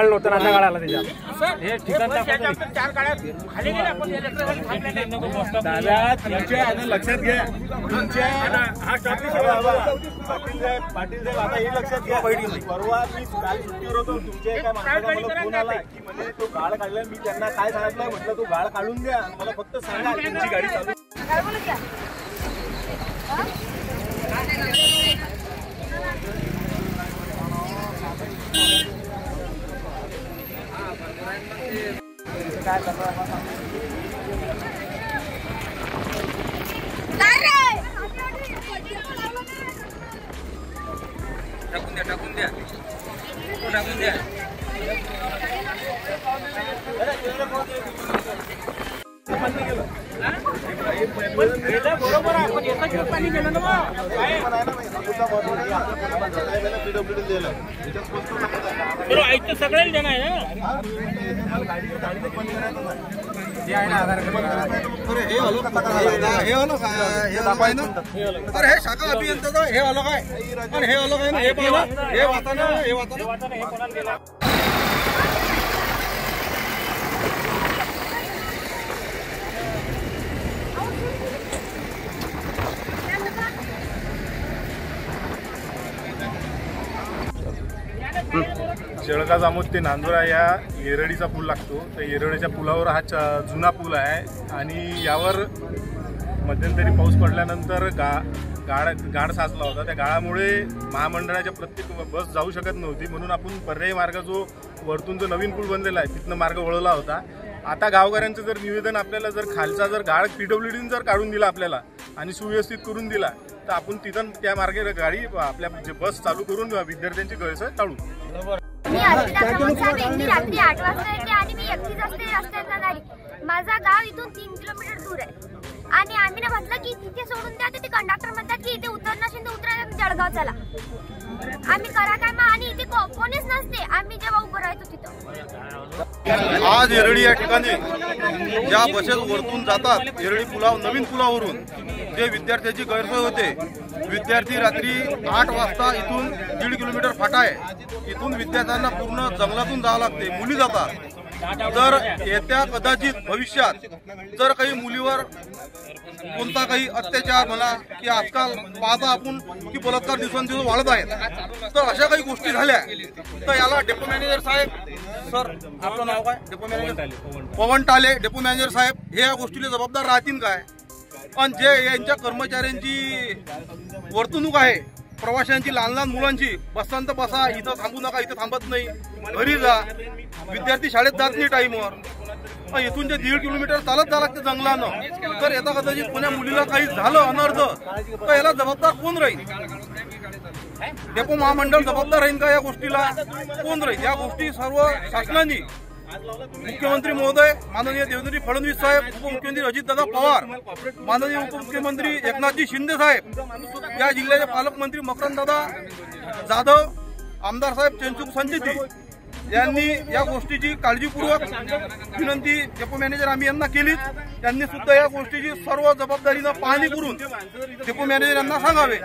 काढलं होतं आता काढायला त्याच्यात हे ठिकाण चार काळ्या खाली गेले आपण दादा तुमच्या लक्षात घ्या तुमच्या हा पाटील साहेब आता हे लक्षात घ्या परवा मी काल सुट्टीवर होतो तुमच्या एका माणसाला मला फोन आला की म्हणजे तो गाळ काढला मी त्यांना काय सांगितलं म्हटलं तो गाळ काढून द्या मला फक्त सांगा तुमची गाडी चालू टाकून द्या बरोबर आपण एका पाणी गेलं ना ऐकतं सगळ्याला देणार आहे अरे हे शाखा अभियंता हे अलग आहे पण हे अलग आहे ना हे वाताना हे वाताना शेळका जामोद ते नांदुरा या येरडीचा पूल लागतो. त्या येरडीच्या पुलावर हा जुना पूल आहे आणि यावर मध्यंतरी पाऊस पडल्यानंतर गाळ साचला होता. त्या गाळामुळे महामंडळाच्या प्रत्येक बस जाऊ शकत नव्हती म्हणून आपण पर्यायी मार्ग जो वरतून जो नवीन पूल बनलेला आहे तिथनं मार्ग वळवला होता. आता गावकऱ्यांचं जर निवेदन आपल्याला जर खालचा जर गाळ PWDने जर काढून दिला आपल्याला आणि सुव्यवस्थित करून दिला तर आपण तिथं त्या मार्गे गाडी आपल्या बस चालू करून विद्यार्थ्यांची गैरसोय टाळू. मी रात्री 8 वाजता येते आणि मी एकटीच असते रस्त्यात जाणारी. माझा गाव इथून 3 किलोमीटर दूर आहे आणि आम्ही म्हटलं की तिथे सोडून द्या. ते कंडक्टर म्हणतात की इथे उतरणार उतरा जळगाव चला. आम्ही करा काय मग आणि इथे कोणीच नसते. आम्ही जेव्हा उभं राहायचो तिथं आज येरडी या ठिकाणी ज्या बसेस वरतून जातात येरडी नवीन पुलावरून जे विद्यार्थ्यांची गैरसोय होते. विद्यार्थी रात्री 8 वाजता इथून 1.5 किलोमीटर फाटा आहे. इथून विद्यार्थ्यांना पूर्ण जंगलातून जावं लागते. मुली जातात. जर येत्या कदाचित भविष्यात जर काही मुलीवर कोणता काही अत्याचार म्हणा की आजकाल पाहता आपण की बलात्कार दिवसेंदिवस वाढत आहेत तर अशा काही गोष्टी झाल्या तर याला डेपो मॅनेजर साहेब सर आपलं नाव काय डेपो मॅनेजर पवन टाले डेपो मॅनेजर साहेब हे या गोष्टीला जबाबदार राहतील काय. पण जे यांच्या कर्मचाऱ्यांची वर्तणूक आहे प्रवाशांची लहान लहान मुलांची बसताना बसा इथं थांबू नका इथं थांबत नाही घरी जा विद्यार्थी शाळेत जात नाही टाईमवर इथून जे 1.5 किलोमीटर चालत जावं लागतं जंगलानं तर येता कदाचित कोण्या मुलीला काही झालं अनर्थ तर याला जबाबदार कोण राहील. डेपो महामंडळ जबाबदार राहील का या गोष्टीला कोण राहील. या गोष्टी सर्व शासनाने मुख्यमंत्री महोदय माननीय देवेंद्र फडणवीस साहेब उपमुख्यमंत्री अजितदादा पवार माननीय उपमुख्यमंत्री एकनाथजी शिंदे साहेब या जिल्ह्याचे पालकमंत्री मकरंददादा जाधव आमदार साहेब चंचुक संचिती यांनी या गोष्टीची काळजीपूर्वक विनंती डेपो मॅनेजर आम्ही यांना केलीच. त्यांनी सुद्धा या गोष्टीची सर्व जबाबदारीनं पाहणी करून डेपो मॅनेजर यांना सांगावे.